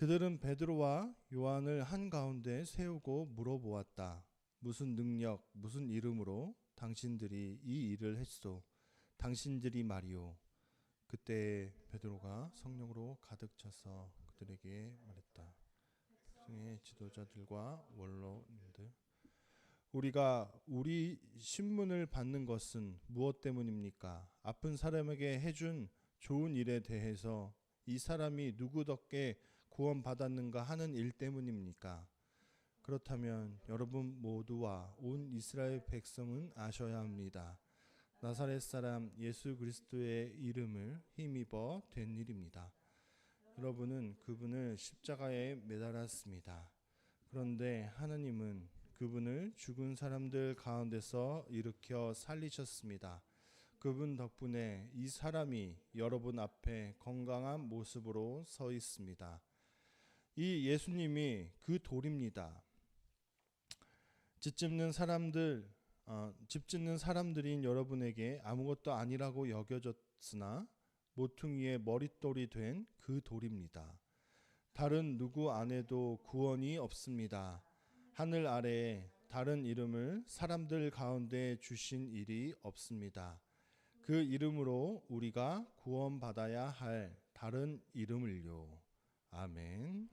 그들은 베드로와 요한을 한가운데 세우고 물어보았다. 무슨 능력, 무슨 이름으로 당신들이 이 일을 했소? 당신들이 말이오. 그때 베드로가 성령으로 가득 차서 그들에게 말했다. 성의 지도자들과 원로님들, 우리가 우리 신문을 받는 것은 무엇 때문입니까? 아픈 사람에게 해준 좋은 일에 대해서 이 사람이 누구 덕에 구원받았는가 하는 일 때문입니까? 그렇다면 여러분 모두와 온 이스라엘 백성은 아셔야 합니다. 나사렛 사람 예수 그리스도의 이름을 힘입어 된 일입니다. 여러분은 그분을 십자가에 매달았습니다. 그런데 하나님은 그분을 죽은 사람들 가운데서 일으켜 살리셨습니다. 그분 덕분에 이 사람이 여러분 앞에 건강한 모습으로 서 있습니다. 이 예수님이 그 돌입니다. 집 짓는 사람들인 여러분에게 아무것도 아니라고 여겨졌으나 모퉁이의 머릿돌이 된 그 돌입니다. 다른 누구 안에도 구원이 없습니다. 하늘 아래에 다른 이름을 사람들 가운데 주신 일이 없습니다. 그 이름으로 우리가 구원받아야 할 다른 이름을요. 아멘.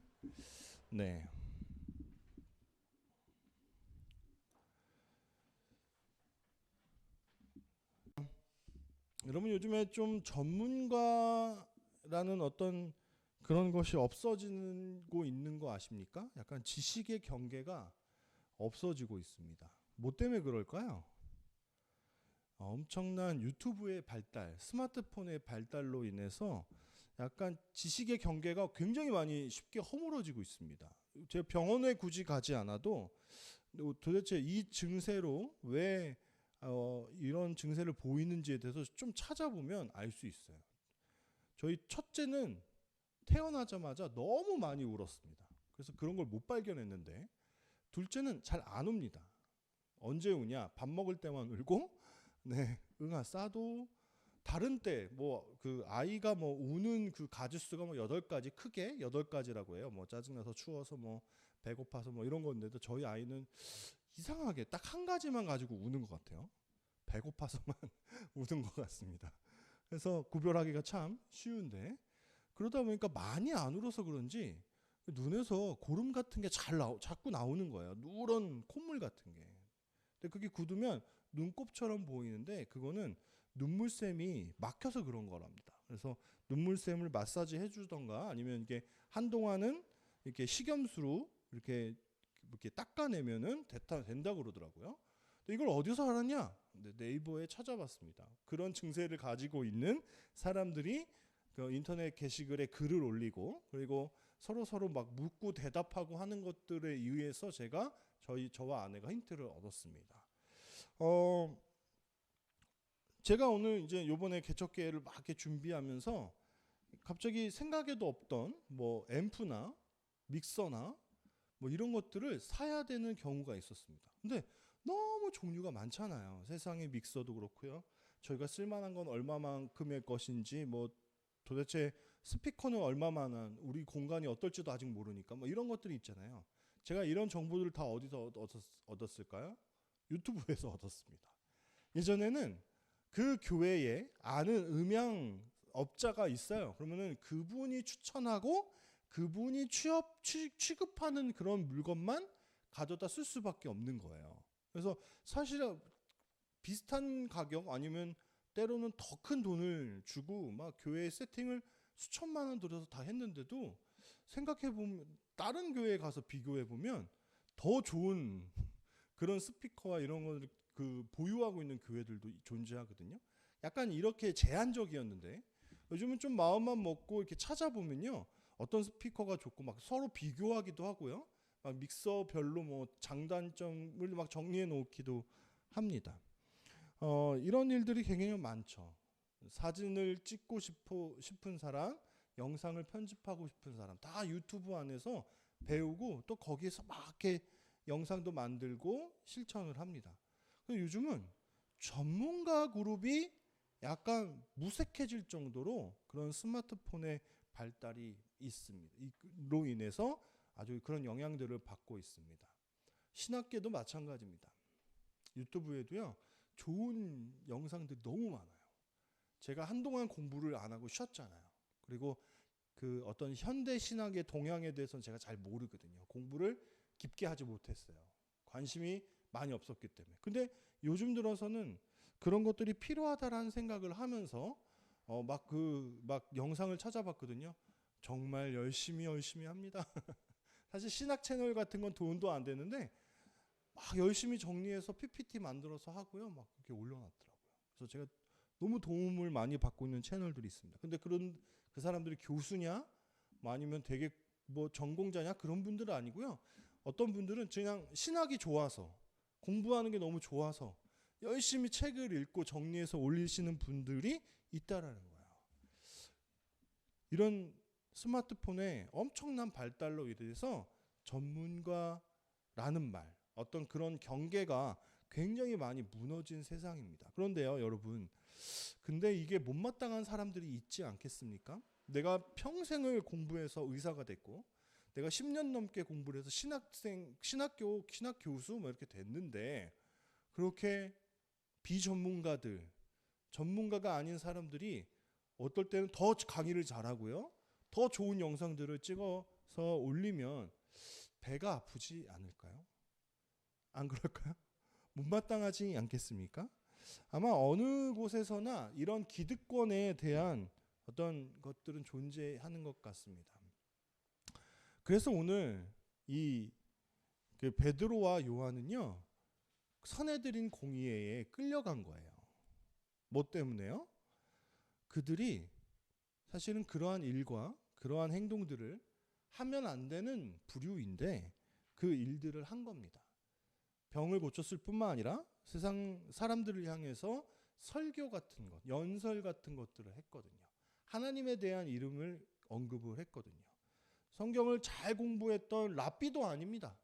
네. 여러분 요즘에 좀 전문가라는 어떤 그런 것이 없어지고 있는 거 아십니까? 약간 지식의 경계가 없어지고 있습니다. 뭐 때문에 그럴까요? 엄청난 유튜브의 발달, 스마트폰의 발달로 인해서 약간 지식의 경계가 굉장히 많이 쉽게 허물어지고 있습니다. 제가 병원에 굳이 가지 않아도 도대체 이 증세로 왜 이런 증세를 보이는지에 대해서 좀 찾아보면 알 수 있어요. 저희 첫째는 태어나자마자 너무 많이 울었습니다. 그래서 그런 걸 못 발견했는데 둘째는 잘 안 웁니다. 언제 우냐? 밥 먹을 때만 울고, 네, 응아 싸도 다른 때 뭐 그 아이가 뭐 우는 그 가지수가 뭐 8가지, 크게 8가지라고 해요. 뭐 짜증나서, 추워서, 뭐 배고파서, 뭐 이런 건데도 저희 아이는 이상하게 딱 한 가지만 가지고 우는 것 같아요. 배고파서만 우는 것 같습니다. 그래서 구별하기가 참 쉬운데, 그러다 보니까 많이 안 울어서 그런지 눈에서 고름 같은 게 자꾸 나오는 거예요. 누런 콧물 같은 게. 근데 그게 굳으면 눈곱처럼 보이는데 그거는 눈물샘이 막혀서 그런 거랍니다. 그래서 눈물샘을 마사지 해주던가 아니면 이게 한동안은 이렇게 식염수로 이렇게 닦아내면은 된다 그러더라고요. 근데 이걸 어디서 알았냐? 네이버에 찾아봤습니다. 그런 증세를 가지고 있는 사람들이 그 인터넷 게시글에 글을 올리고 그리고 서로 막 묻고 대답하고 하는 것들에 의해서 저와 아내가 힌트를 얻었습니다. 제가 오늘 이제 요번에 개척기회를 막 이렇게 준비하면서 갑자기 생각에도 없던 뭐 앰프나 믹서나 뭐 이런 것들을 사야 되는 경우가 있었습니다. 근데 너무 종류가 많잖아요. 세상에 믹서도 그렇고요. 저희가 쓸만한 건 얼마만큼의 것인지 뭐 도대체 스피커는 얼마만한 우리 공간이 어떨지도 아직 모르니까 뭐 이런 것들이 있잖아요. 제가 이런 정보들을 다 어디서 얻었을까요? 유튜브에서 얻었습니다. 예전에는 그 교회에 아는 음향 업자가 있어요. 그러면은 그분이 추천하고 그분이 취급하는 그런 물건만 가져다 쓸 수밖에 없는 거예요. 그래서 사실은 비슷한 가격 아니면 때로는 더 큰 돈을 주고 막 교회 세팅을 수천만 원 들여서 다 했는데도 생각해 보면 다른 교회에 가서 비교해 보면 더 좋은 그런 스피커와 이런 걸 그 보유하고 있는 교회들도 존재하거든요. 약간 이렇게 제한적이었는데 요즘은 좀 마음만 먹고 이렇게 찾아보면요. 어떤 스피커가 좋고 막 서로 비교하기도 하고요. 막 믹서별로 뭐 장단점을 막 정리해 놓기도 합니다. 이런 일들이 굉장히 많죠. 사진을 찍고 싶은 사람, 영상을 편집하고 싶은 사람, 다 유튜브 안에서 배우고 또 거기에서 막 이렇게 영상도 만들고 실천을 합니다. 요즘은 전문가 그룹이 약간 무색해질 정도로 그런 스마트폰의 발달이 있습니다. 이로 인해서 아주 그런 영향들을 받고 있습니다. 신학계도 마찬가지입니다. 유튜브에도요, 좋은 영상들이 너무 많아요. 제가 한동안 공부를 안 하고 쉬었잖아요. 그리고 그 어떤 현대 신학의 동향에 대해서는 제가 잘 모르거든요. 공부를 깊게 하지 못했어요. 관심이 많이 없었기 때문에. 근데 요즘 들어서는 그런 것들이 필요하다라는 생각을 하면서 막 영상을 찾아봤거든요. 정말 열심히 합니다. 사실 신학 채널 같은 건 돈도 안 되는데 막 열심히 정리해서 PPT 만들어서 하고요. 막 그렇게 올려놨더라고요. 그래서 제가 너무 도움을 많이 받고 있는 채널들이 있습니다. 근데 그 사람들이 교수냐, 뭐 아니면 되게 뭐 전공자냐 그런 분들은 아니고요. 어떤 분들은 그냥 신학이 좋아서 공부하는 게 너무 좋아서 열심히 책을 읽고 정리해서 올리시는 분들이 있다라는 거예요. 이런 스마트폰의 엄청난 발달로 인해서 전문가라는 말, 어떤 그런 경계가 굉장히 많이 무너진 세상입니다. 그런데요, 여러분, 근데 이게 못마땅한 사람들이 있지 않겠습니까? 내가 평생을 공부해서 의사가 됐고, 내가 10년 넘게 공부를 해서 신학 교수 뭐 이렇게 됐는데, 그렇게 비전문가들, 전문가가 아닌 사람들이 어떨 때는 더 강의를 잘하고요, 더 좋은 영상들을 찍어서 올리면 배가 아프지 않을까요? 안 그럴까요? 못마땅하지 않겠습니까? 아마 어느 곳에서나 이런 기득권에 대한 어떤 것들은 존재하는 것 같습니다. 그래서 오늘 그 베드로와 요한은요, 선해드린 공의회에 끌려간 거예요. 뭐 때문에요? 그들이 사실은 그러한 일과 그러한 행동들을 하면 안 되는 부류인데 그 일들을 한 겁니다. 병을 고쳤을 뿐만 아니라 세상 사람들을 향해서 설교 같은 것, 연설 같은 것들을 했거든요. 하나님에 대한 이름을 언급을 했거든요. 성경을 잘 공부했던 랍비도 아닙니다.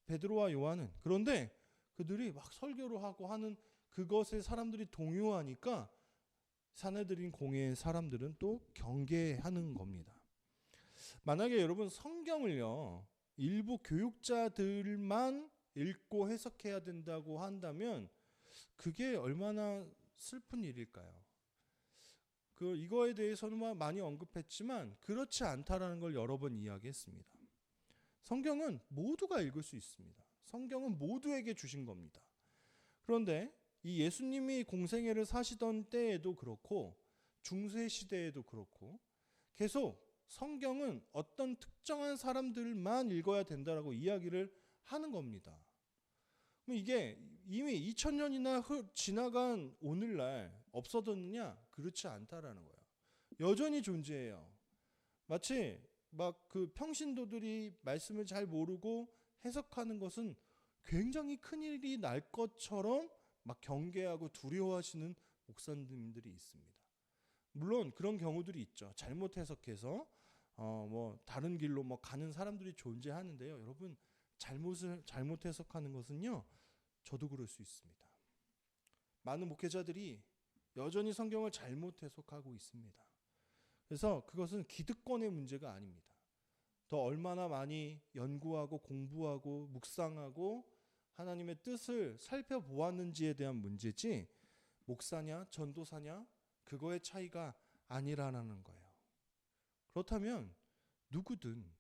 베드로와 요한은. 그런데 그들이 막 설교를 하고 하는 그것에 사람들이 동요하니까 사내들인 공회의 사람들은 또 경계하는 겁니다. 만약에 여러분 성경을요, 일부 교육자들만 읽고 해석해야 된다고 한다면 그게 얼마나 슬픈 일일까요? 이거에 대해서는 많이 언급했지만 그렇지 않다라는 걸 여러 번 이야기했습니다. 성경은 모두가 읽을 수 있습니다. 성경은 모두에게 주신 겁니다. 그런데 이 예수님이 공생애를 사시던 때에도 그렇고 중세 시대에도 그렇고 계속 성경은 어떤 특정한 사람들만 읽어야 된다라고 이야기를 하는 겁니다. 이게 이미 2000년이나 지나간 오늘날 없어졌느냐? 그렇지 않다라는 거예요. 여전히 존재해요. 마치 막 그 평신도들이 말씀을 잘 모르고 해석하는 것은 굉장히 큰일이 날 것처럼 막 경계하고 두려워하시는 목사님들이 있습니다. 물론 그런 경우들이 있죠. 잘못 해석해서 뭐 다른 길로 뭐 가는 사람들이 존재하는데요. 여러분, 잘못 해석하는 것은요, 저도 그럴 수 있습니다. 많은 목회자들이 여전히 성경을 잘못 해석하고 있습니다. 그래서 그것은 기득권의 문제가 아닙니다. 더 얼마나 많이 연구하고 공부하고 묵상하고 하나님의 뜻을 살펴보았는지에 대한 문제지 목사냐 전도사냐 그거의 차이가 아니라는 거예요. 그렇다면 누구든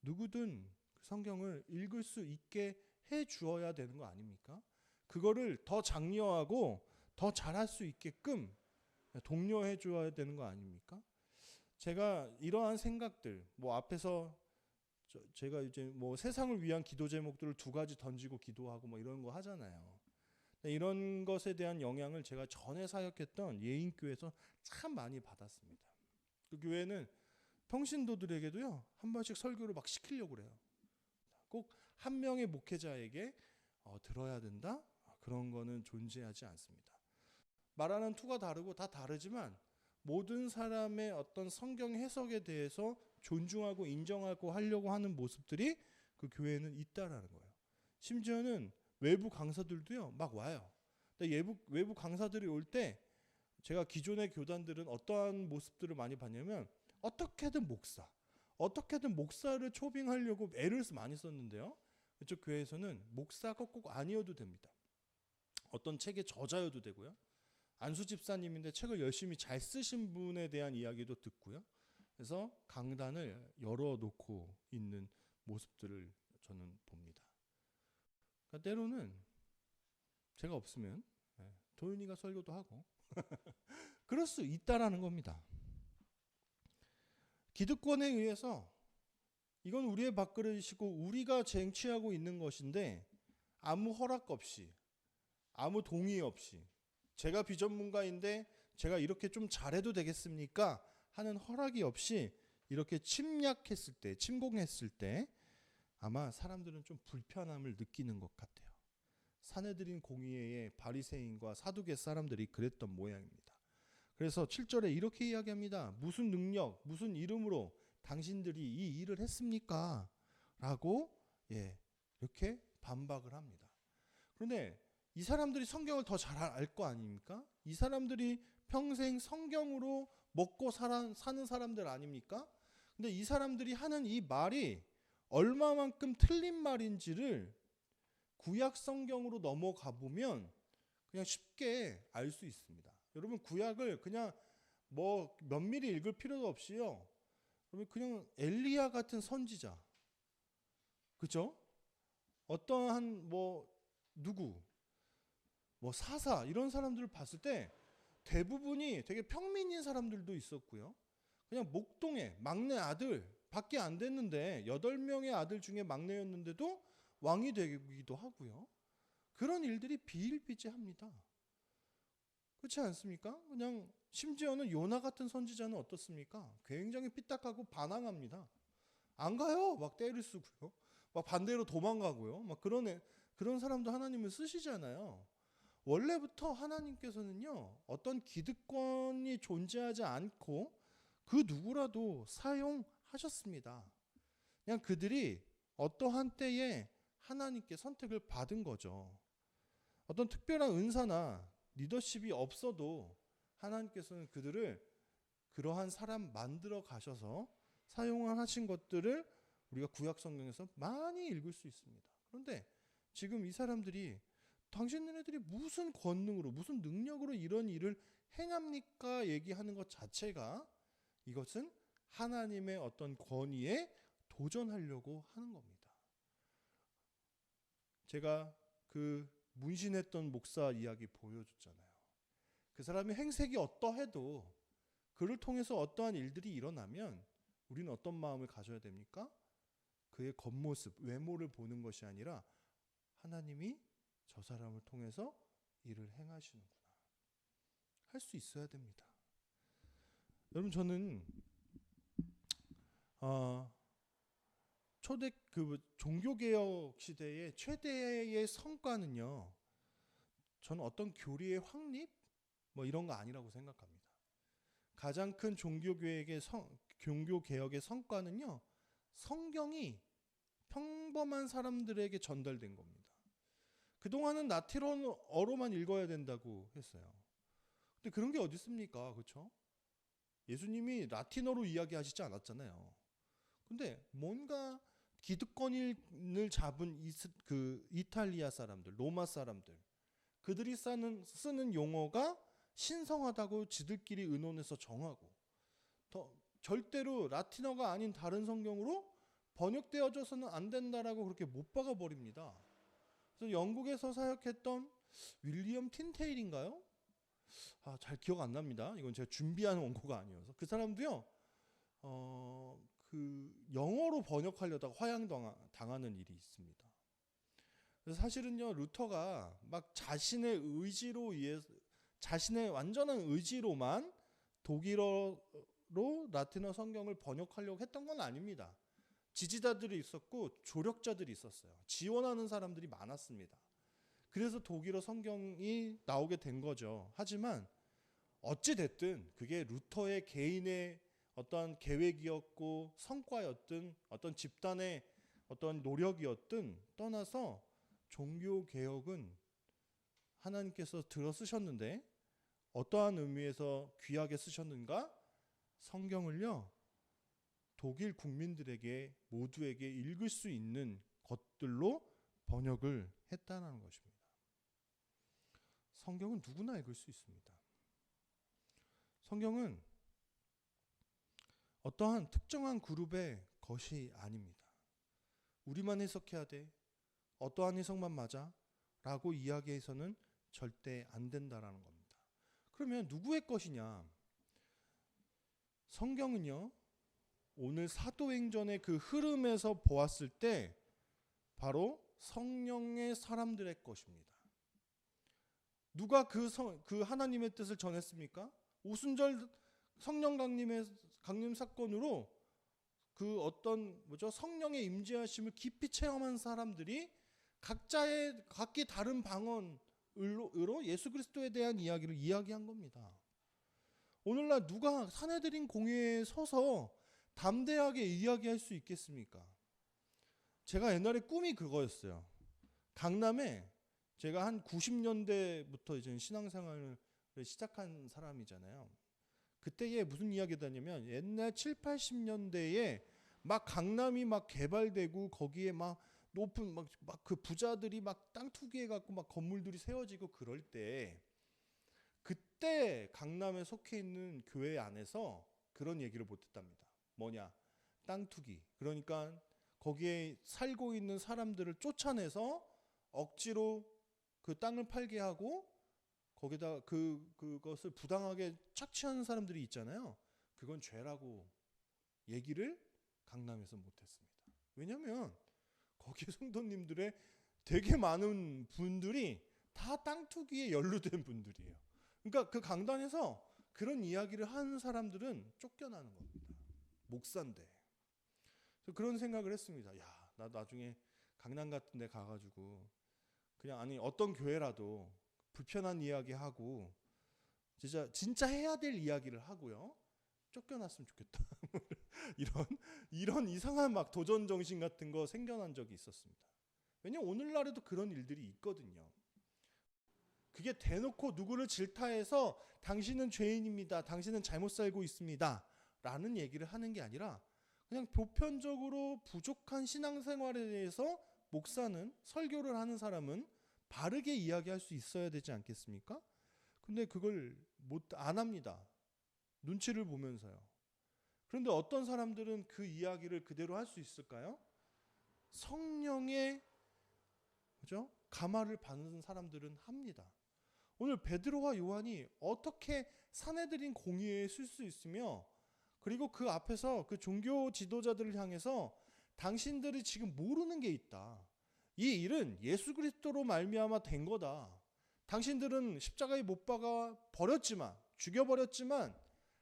그 성경을 읽을 수 있게 해 주어야 되는 거 아닙니까? 그거를 더 장려하고 더 잘할 수 있게끔 독려해 줘야 되는 거 아닙니까? 제가 이러한 생각들, 뭐 앞에서 제가 이제 뭐 세상을 위한 기도 제목들을 2가지 던지고 기도하고 뭐 이런 거 하잖아요. 이런 것에 대한 영향을 제가 전에 사역했던 예인교회에서 참 많이 받았습니다. 그 교회는 평신도들에게도요, 한 번씩 설교를 막 시키려고 그래요. 꼭 한 명의 목회자에게 들어야 된다? 그런 거는 존재하지 않습니다. 말하는 투가 다르고 다 다르지만 모든 사람의 어떤 성경 해석에 대해서 존중하고 인정하고 하려고 하는 모습들이 그 교회에는 있다라는 거예요. 심지어는 외부 강사들도요, 막 와요. 근데 외부 강사들이 올 때 제가 기존의 교단들은 어떠한 모습들을 많이 봤냐면 어떻게든 목사를 초빙하려고 애를 많이 썼는데요. 이쪽 교회에서는 목사가 꼭 아니어도 됩니다. 어떤 책의 저자여도 되고요. 안수 집사님인데 책을 열심히 잘 쓰신 분에 대한 이야기도 듣고요. 그래서 강단을 열어놓고 있는 모습들을 저는 봅니다. 그러니까 때로는 제가 없으면 도윤이가 설교도 하고 그럴 수 있다라는 겁니다. 기득권에 의해서 이건 우리의 밥그릇이고 우리가 쟁취하고 있는 것인데 아무 허락 없이 아무 동의 없이 제가 비전문가인데 제가 이렇게 좀 잘해도 되겠습니까? 하는 허락이 없이 이렇게 침공했을 때 아마 사람들은 좀 불편함을 느끼는 것 같아요. 사내들인 공의회의 바리새인과 사두개 사람들이 그랬던 모양입니다. 그래서 7절에 이렇게 이야기합니다. 무슨 능력, 무슨 이름으로 당신들이 이 일을 했습니까? 라고 이렇게 반박을 합니다. 그런데 이 사람들이 성경을 더 잘 알 거 아닙니까? 이 사람들이 평생 성경으로 먹고 사는 사람들 아닙니까? 근데 이 사람들이 하는 이 말이 얼마만큼 틀린 말인지를 구약 성경으로 넘어가 보면 그냥 쉽게 알 수 있습니다. 여러분 구약을 그냥 뭐 면밀히 읽을 필요도 없이요. 여러분 그냥 엘리야 같은 선지자, 그죠? 어떠한 누구, 사사 이런 사람들을 봤을 때 대부분이 되게 평민인 사람들도 있었고요. 그냥 목동의 막내 아들 밖에 안 됐는데 8명의 아들 중에 막내였는데도 왕이 되기도 하고요. 그런 일들이 비일비재합니다. 그렇지 않습니까? 그냥 심지어는 요나 같은 선지자는 어떻습니까? 굉장히 삐딱하고 반항합니다. 안 가요. 막 떼를 쓰고요. 막 반대로 도망가고요. 막 그런 사람도 하나님은 쓰시잖아요. 원래부터 하나님께서는요, 어떤 기득권이 존재하지 않고 그 누구라도 사용하셨습니다. 그냥 그들이 어떠한 때에 하나님께 선택을 받은 거죠. 어떤 특별한 은사나 리더십이 없어도 하나님께서는 그들을 그러한 사람 만들어 가셔서 사용하신 것들을 우리가 구약 성경에서 많이 읽을 수 있습니다. 그런데 지금 이 사람들이 당신네들이 무슨 권능으로 무슨 능력으로 이런 일을 행합니까? 얘기하는 것 자체가 이것은 하나님의 어떤 권위에 도전하려고 하는 겁니다. 제가 그 문신했던 목사 이야기 보여줬잖아요. 그 사람의 행색이 어떠해도 그를 통해서 어떠한 일들이 일어나면 우리는 어떤 마음을 가져야 됩니까? 그의 겉모습, 외모를 보는 것이 아니라 하나님이 저 사람을 통해서 일을 행하시는구나. 할 수 있어야 됩니다. 여러분 저는 초대 종교개혁 시대의 최대의 성과는요. 저는 어떤 교리의 확립 이런 거 아니라고 생각합니다. 가장 큰 종교개혁의 성과는요. 성경이 평범한 사람들에게 전달된 겁니다. 그동안은 라틴어로만 읽어야 된다고 했어요. 근데 그런 게 어디 있습니까? 그렇죠? 예수님이 라틴어로 이야기하시지 않았잖아요. 근데 뭔가 기득권을 잡은 이탈리아 사람들, 로마 사람들, 그들이 쓰는 용어가 신성하다고 지들끼리 의논해서 정하고 절대로 라틴어가 아닌 다른 성경으로 번역되어져서는 안 된다라고 그렇게 못 박아 버립니다. 그래서 영국에서 사역했던 윌리엄 틴테일인가요? 잘 기억 안 납니다. 이건 제가 준비한 원고가 아니어서. 그 사람도요. 영어로 번역하려다가 화양당하는 일이 있습니다. 그래서 사실은요. 루터가 막 자신의 완전한 의지로만 독일어로 라틴어 성경을 번역하려고 했던 건 아닙니다. 지지자들이 있었고 조력자들이 있었어요. 지원하는 사람들이 많았습니다. 그래서 독일어 성경이 나오게 된 거죠. 하지만 어찌 됐든 그게 루터의 개인의 어떤 계획이었고 성과였든 어떤 집단의 어떤 노력이었든 떠나서 종교 개혁은 하나님께서 들어 쓰셨는데 어떠한 의미에서 귀하게 쓰셨는가? 성경을요. 독일 국민들에게 모두에게 읽을 수 있는 것들로 번역을 했다는 것입니다. 성경은 누구나 읽을 수 있습니다. 성경은 어떠한 특정한 그룹의 것이 아닙니다. 우리만 해석해야 돼. 어떠한 해석만 맞아? 라고 이야기해서는 절대 안 된다라는 겁니다. 그러면 누구의 것이냐? 성경은요, 오늘 사도행전의 그 흐름에서 보았을 때 바로 성령의 사람들의 것입니다. 누가 그 하나님의 뜻을 전했습니까? 오순절 성령 강림 사건으로 그 어떤 성령의 임재하심을 깊이 체험한 사람들이 각자의 각기 다른 방언으로 예수 그리스도에 대한 이야기를 이야기한 겁니다. 오늘날 누가 사내들인 공회에 서서 담대하게 이야기할 수 있겠습니까? 제가 옛날에 꿈이 그거였어요. 강남에 제가 한 90년대부터 이제 신앙생활을 시작한 사람이잖아요. 그때에 무슨 이야기가 있냐면 옛날 7, 80년대에 막 강남이 막 개발되고 거기에 막 높은 막 그 부자들이 막 땅 투기해 갖고 막 건물들이 세워지고 그럴 때 그때 강남에 속해 있는 교회 안에서 그런 얘기를 못 했답니다. 뭐냐? 땅 투기. 그러니까 거기에 살고 있는 사람들을 쫓아내서 억지로 그 땅을 팔게 하고 거기다 그것을 부당하게 착취하는 사람들이 있잖아요. 그건 죄라고 얘기를 강남에서 못했습니다. 왜냐하면 거기 성도님들의 되게 많은 분들이 다 땅 투기에 연루된 분들이에요. 그러니까 그 강단에서 그런 이야기를 하는 사람들은 쫓겨나는 겁니다. 목사인데. 그래서 그런 생각을 했습니다. 야, 나 나중에 강남 같은 데 가가지고 그냥 아니 어떤 교회라도 불편한 이야기 하고 진짜 해야 될 이야기를 하고요. 쫓겨났으면 좋겠다. 이런 이상한 막 도전 정신 같은 거 생겨난 적이 있었습니다. 왜냐면 오늘날에도 그런 일들이 있거든요. 그게 대놓고 누구를 질타해서 당신은 죄인입니다. 당신은 잘못 살고 있습니다. 라는 얘기를 하는 게 아니라 그냥 보편적으로 부족한 신앙생활에 대해서 목사는 설교를 하는 사람은 바르게 이야기할 수 있어야 되지 않겠습니까? 근데 그걸 안 합니다. 눈치를 보면서요. 그런데 어떤 사람들은 그 이야기를 그대로 할 수 있을까요? 성령의 감화를 받는 사람들은 합니다. 오늘 베드로와 요한이 어떻게 사내들인 공의에 쓸 수 있으며 그리고 그 앞에서 그 종교 지도자들을 향해서 당신들이 지금 모르는 게 있다. 이 일은 예수 그리스도로 말미암아 된 거다. 당신들은 십자가에 못 박아 버렸지만 죽여버렸지만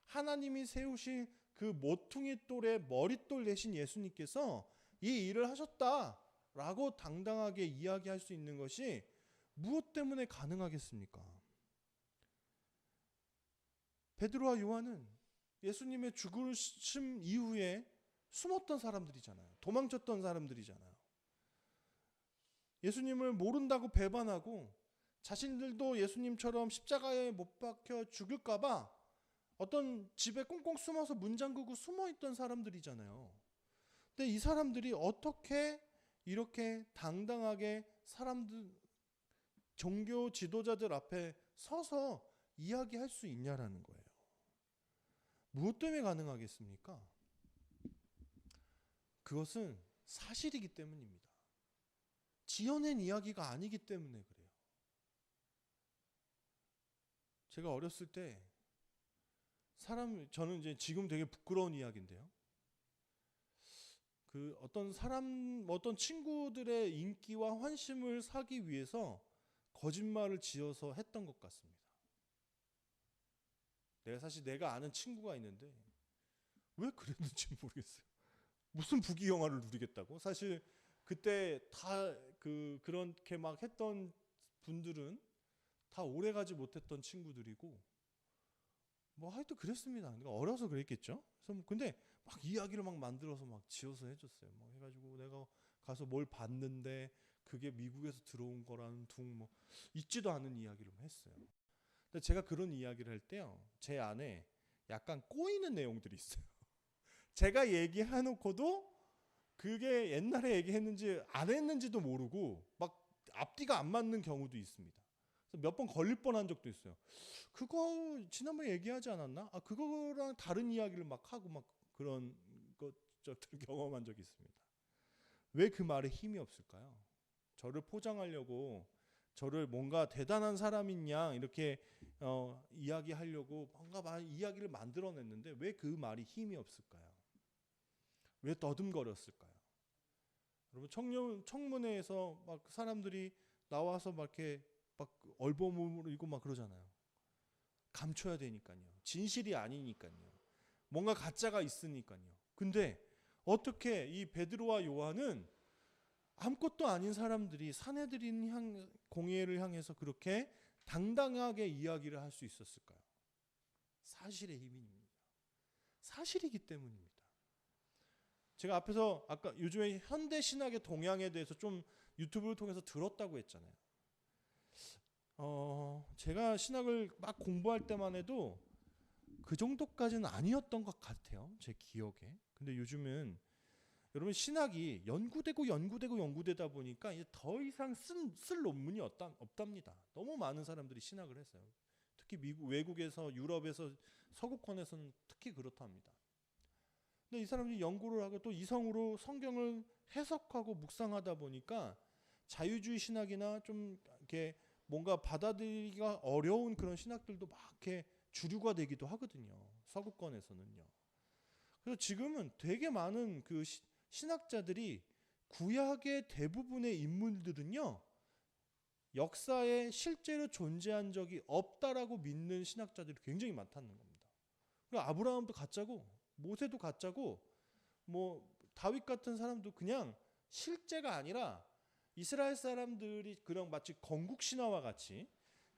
하나님이 세우신 그 모퉁이 돌의 머릿돌 대신 예수님께서 이 일을 하셨다라고 당당하게 이야기할 수 있는 것이 무엇 때문에 가능하겠습니까? 베드로와 요한은 예수님의 죽으심 이후에 숨었던 사람들이잖아요. 도망쳤던 사람들이잖아요. 예수님을 모른다고 배반하고 자신들도 예수님처럼 십자가에 못 박혀 죽을까봐 어떤 집에 꽁꽁 숨어서 문 잠그고 숨어있던 사람들이잖아요. 근데 이 사람들이 어떻게 이렇게 당당하게 사람들 종교 지도자들 앞에 서서 이야기할 수 있냐라는 거예요. 무엇 때문에 가능하겠습니까? 그것은 사실이기 때문입니다. 지어낸 이야기가 아니기 때문에 그래요. 제가 어렸을 때 저는 이제 지금 되게 부끄러운 이야기인데요. 그 어떤 친구들의 인기와 환심을 사기 위해서 거짓말을 지어서 했던 것 같습니다. 사실 내가 아는 친구가 있는데 왜 그랬는지 모르겠어요. 무슨 부귀영화를 누리겠다고? 사실 그때 다 그렇게 막 했던 분들은 다 오래가지 못했던 친구들이고 뭐 하여튼 그랬습니다. 그러니까 어려서 그랬겠죠. 그래서 근데 막 이야기를 막 만들어서 막 지어서 해줬어요. 뭐 해가지고 내가 가서 뭘 봤는데 그게 미국에서 들어온 거라는 뭐 있지도 않은 이야기를 했어요. 근데 제가 그런 이야기를 할 때요, 제 안에 약간 꼬이는 내용들이 있어요. 제가 얘기해놓고도 그게 옛날에 얘기했는지 안 했는지도 모르고 막 앞뒤가 안 맞는 경우도 있습니다. 몇 번 걸릴 뻔한 적도 있어요. 그거 지난번에 얘기하지 않았나? 아, 그거랑 다른 이야기를 막 하고 막 그런 것들 경험한 적이 있습니다. 왜 그 말에 힘이 없을까요? 저를 포장하려고, 저를 뭔가 대단한 사람인 양 이렇게 이야기하려고 뭔가 이야기를 만들어냈는데 왜 그 말이 힘이 없을까요? 왜 더듬거렸을까요? 여러분, 청문회에서 막 사람들이 나와서 막 이렇게 막 얼버무리고 막 그러잖아요. 감춰야 되니까요. 진실이 아니니까요. 뭔가 가짜가 있으니까요. 근데 어떻게 이 베드로와 요한은 아무것도 아닌 사람들이 사내들인 공회를 향해서 그렇게 당당하게 이야기를 할 수 있었을까요? 사실의 힘입니다. 사실이기 때문입니다. 제가 앞에서 아까 요즘에 현대 신학의 동향에 대해서 좀 유튜브를 통해서 들었다고 했잖아요. 제가 신학을 막 공부할 때만 해도 그 정도까지는 아니었던 것 같아요. 제 기억에. 근데 요즘은 여러분 신학이 연구되다 보니까 이제 더 이상 쓸 논문이 없답니다. 너무 많은 사람들이 신학을 했어요. 특히 외국에서, 유럽에서, 서구권에서는 특히 그렇답니다. 근데 이 사람들이 연구를 하고 또 이성으로 성경을 해석하고 묵상하다 보니까 자유주의 신학이나 좀 이렇게 뭔가 받아들이기가 어려운 그런 신학들도 막 이렇게 주류가 되기도 하거든요. 서구권에서는요. 그래서 지금은 되게 많은 그 신학자들이 구약의 대부분의 인물들은요, 역사에 실제로 존재한 적이 없다라고 믿는 신학자들이 굉장히 많다는 겁니다. 아브라함도 가짜고, 모세도 가짜고, 뭐 다윗 같은 사람도 그냥 실제가 아니라 이스라엘 사람들이 그런 마치 건국 신화와 같이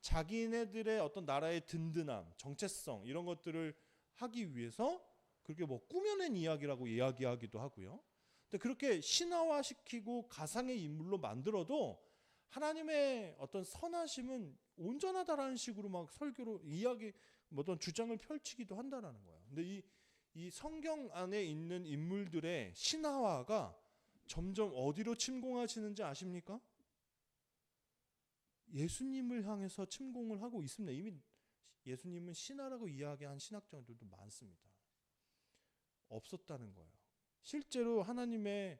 자기네들의 어떤 나라의 든든함, 정체성 이런 것들을 하기 위해서 그렇게 뭐 꾸며낸 이야기라고 이야기하기도 하고요. 근데 그렇게 신화화시키고 가상의 인물로 만들어도 하나님의 어떤 선하심은 온전하다라는 식으로 막 설교로 이야기, 어떤 주장을 펼치기도 한다라는 거예요. 근데 이 성경 안에 있는 인물들의 신화화가 점점 어디로 침공하시는지 아십니까? 예수님을 향해서 침공을 하고 있습니다. 이미 예수님은 신하라고 이야기한 신학자들도 많습니다. 없었다는 거예요. 실제로 하나님의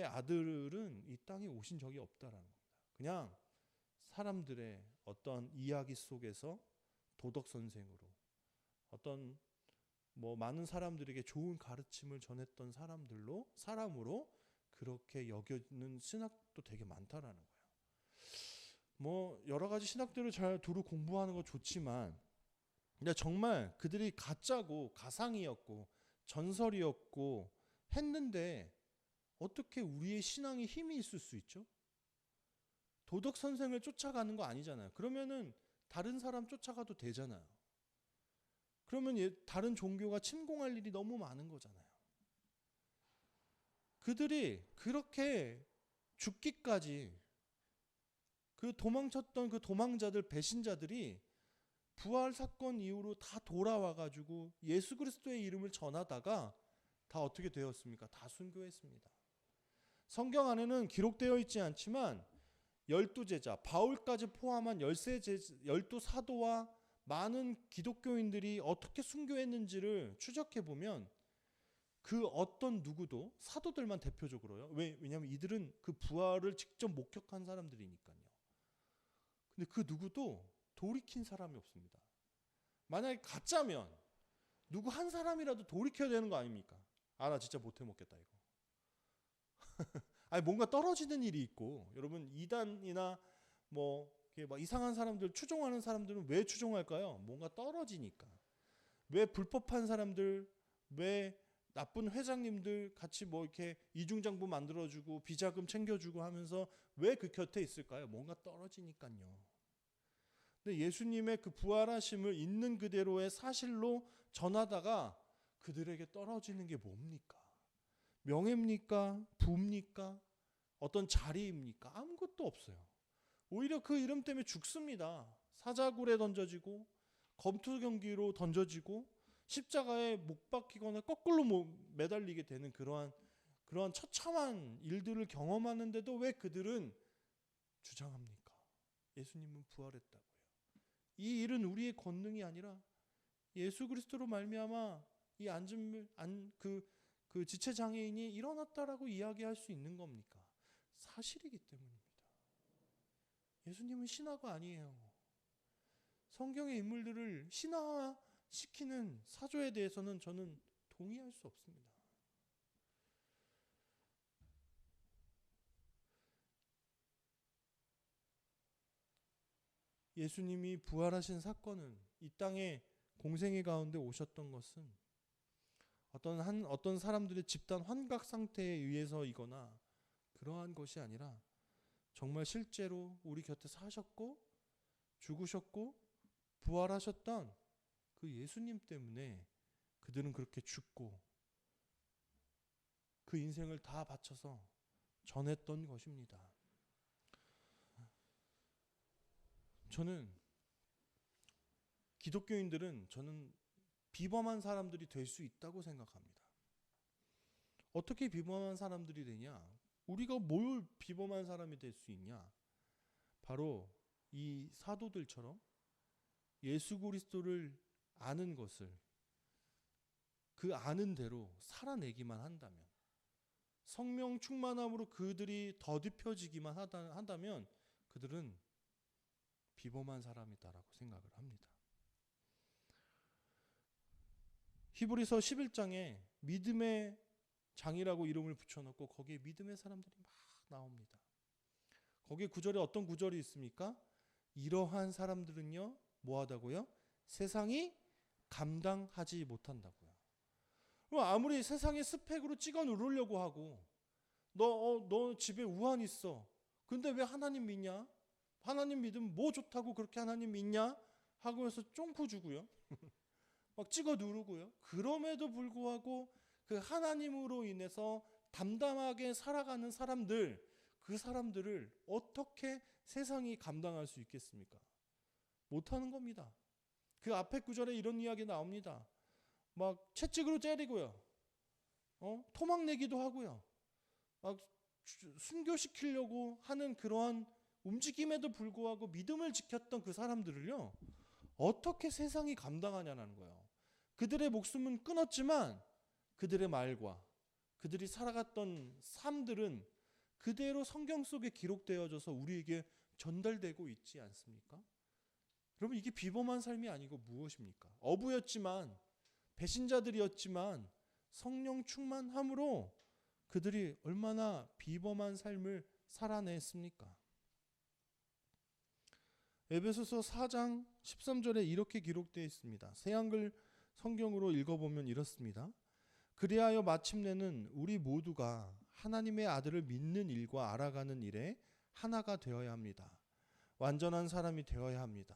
아들은 이 땅에 오신 적이 없다라는 겁니다. 그냥 사람들의 어떤 이야기 속에서 도덕 선생으로 어떤 뭐 많은 사람들에게 좋은 가르침을 전했던 사람으로 그렇게 여겨지는 신학도 되게 많다라는 거예요. 뭐 여러 가지 신학들을 잘 두루 공부하는 거 좋지만, 근데 정말 그들이 가짜고 가상이었고 전설이었고 했는데 어떻게 우리의 신앙에 힘이 있을 수 있죠? 도덕 선생을 쫓아가는 거 아니잖아요. 그러면은 다른 사람 쫓아가도 되잖아요. 그러면 다른 종교가 침공할 일이 너무 많은 거잖아요. 그들이 그렇게 죽기까지 그 도망쳤던 그 도망자들, 배신자들이 부활 사건 이후로 다 돌아와가지고 예수 그리스도의 이름을 전하다가 다 어떻게 되었습니까? 다 순교했습니다. 성경 안에는 기록되어 있지 않지만 12제자, 바울까지 포함한 12사도와 많은 기독교인들이 어떻게 순교했는지를 추적해보면 그 어떤 누구도, 사도들만 대표적으로요. 왜냐하면 이들은 그 부활을 직접 목격한 사람들이니까요. 근데 그 누구도 돌이킨 사람이 없습니다. 만약에 가짜면 누구 한 사람이라도 돌이켜야 되는 거 아닙니까? 아, 나 진짜 못 해먹겠다 이거. 아니 뭔가 떨어지는 일이 있고, 여러분 이단이나 뭐 막 이상한 사람들, 추종하는 사람들은 왜 추종할까요? 뭔가 떨어지니까. 왜 불법한 사람들, 왜 나쁜 회장님들 같이 뭐 이렇게 이중장부 만들어주고 비자금 챙겨주고 하면서 왜 그 곁에 있을까요? 뭔가 떨어지니까요. 근데 예수님의 그 부활하심을 있는 그대로의 사실로 전하다가 그들에게 떨어지는 게 뭡니까? 명예입니까? 부입니까? 어떤 자리입니까? 아무것도 없어요. 오히려 그 이름 때문에 죽습니다. 사자굴에 던져지고 검투 경기로 던져지고 십자가에 못 박히거나 거꾸로 매달리게 되는 그러한 처참한 일들을 경험하는데도 왜 그들은 주장합니까? 예수님은 부활했다고요. 이 일은 우리의 권능이 아니라 예수 그리스도로 말미암아 이 그 지체 장애인이 일어났다라고 이야기할 수 있는 겁니까? 사실이기 때문입니다. 예수님은 신화가 아니에요. 성경의 인물들을 신화시키는 사조에 대해서는 저는 동의할 수 없습니다. 예수님이 부활하신 사건은 이 땅에 공생애 가운데 오셨던 것은 어떤 사람들의 집단 환각 상태에 의해서이거나 그러한 것이 아니라 정말 실제로 우리 곁에 사셨고 죽으셨고 부활하셨던 그 예수님 때문에 그들은 그렇게 죽고 그 인생을 다 바쳐서 전했던 것입니다. 저는 기독교인들은 비범한 사람들이 될 수 있다고 생각합니다. 어떻게 비범한 사람들이 되냐? 우리가 뭘 비범한 사람이 될 수 있냐? 바로 이 사도들처럼 예수 그리스도를 아는 것을 그 아는 대로 살아내기만 한다면, 성령 충만함으로 그들이 더딥혀지기만 한다면 그들은 비범한 사람이다라고 생각을 합니다. 히브리서 11장에 믿음의 장이라고 이름을 붙여놓고 거기에 믿음의 사람들이 막 나옵니다. 거기에 구절에 어떤 구절이 있습니까? 이러한 사람들은요 뭐하다고요? 세상이 감당하지 못한다고요. 그럼 아무리 세상의 스펙으로 찍어 누르려고 하고 너 집에 우한 있어. 근데 왜 하나님 믿냐? 하나님 믿으면 뭐 좋다고 그렇게 하나님 믿냐? 하고 해서 쫑프 주고요. 막 찍어 누르고요. 그럼에도 불구하고 그 하나님으로 인해서 담담하게 살아가는 사람들, 그 사람들을 어떻게 세상이 감당할 수 있겠습니까? 못하는 겁니다. 그 앞에 구절에 이런 이야기 나옵니다. 막 채찍으로 때리고요. 토막내기도 하고요. 막 순교시키려고 하는 그러한 움직임에도 불구하고 믿음을 지켰던 그 사람들을요. 어떻게 세상이 감당하냐는 거예요. 그들의 목숨은 끊었지만 그들의 말과 그들이 살아갔던 삶들은 그대로 성경 속에 기록되어져서 우리에게 전달되고 있지 않습니까? 여러분, 이게 비범한 삶이 아니고 무엇입니까? 어부였지만, 배신자들이었지만 성령 충만함으로 그들이 얼마나 비범한 삶을 살아냈습니까? 에베소서 4장 13절에 이렇게 기록되어 있습니다. 새한글 성경으로 읽어보면 이렇습니다. 그리하여 마침내는 우리 모두가 하나님의 아들을 믿는 일과 알아가는 일에 하나가 되어야 합니다. 완전한 사람이 되어야 합니다.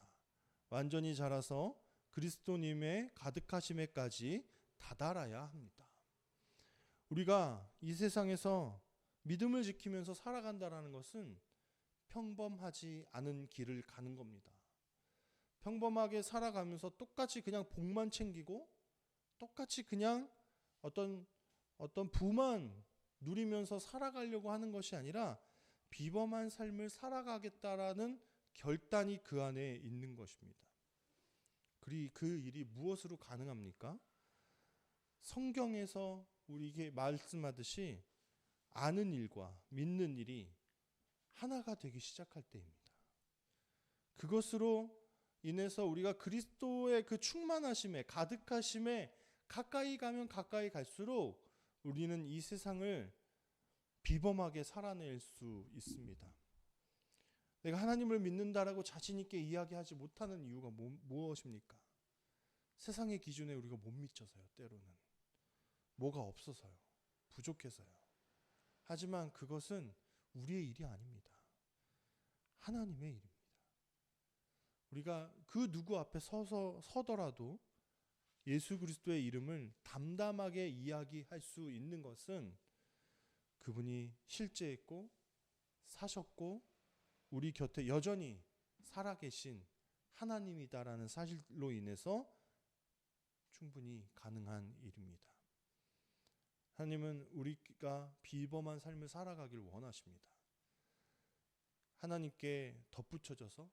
완전히 자라서 그리스도님의 가득하심에까지 다다라야 합니다. 우리가 이 세상에서 믿음을 지키면서 살아간다는 것은 평범하지 않은 길을 가는 겁니다. 평범하게 살아가면서 똑같이 그냥 복만 챙기고 똑같이 그냥 어떤 부만 누리면서 살아가려고 하는 것이 아니라 비범한 삶을 살아가겠다라는 결단이 그 안에 있는 것입니다. 그 일이 무엇으로 가능합니까? 성경에서 우리에게 말씀하듯이 아는 일과 믿는 일이 하나가 되기 시작할 때입니다. 그것으로 인해서 우리가 그리스도의 그 충만하심에 가득하심에 가까이 가면 가까이 갈수록 우리는 이 세상을 비범하게 살아낼 수 있습니다. 내가 하나님을 믿는다라고 자신 있게 이야기하지 못하는 이유가 무엇입니까? 세상의 기준에 우리가 못 미쳐서요. 때로는 뭐가 없어서요. 부족해서요. 하지만 그것은 우리의 일이 아닙니다. 하나님의 일입니다. 우리가 그 누구 앞에 서더라도 예수 그리스도의 이름을 담담하게 이야기할 수 있는 것은 그분이 실제했고 사셨고 우리 곁에 여전히 살아계신 하나님이다라는 사실로 인해서 충분히 가능한 일입니다. 하나님은 우리가 비범한 삶을 살아가길 원하십니다. 하나님께 덧붙여져서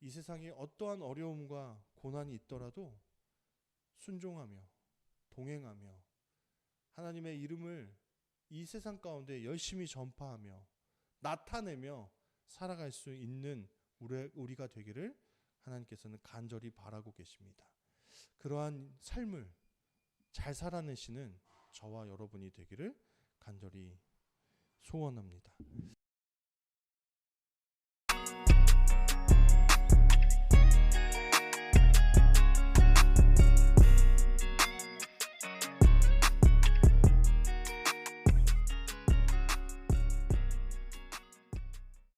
이 세상에 어떠한 어려움과 고난이 있더라도 순종하며 동행하며 하나님의 이름을 이 세상 가운데 열심히 전파하며 나타내며 살아갈 수 있는 우리가 되기를 하나님께서는 간절히 바라고 계십니다. 그러한 삶을 잘 살아내시는 저와 여러분이 되기를 간절히 소원합니다.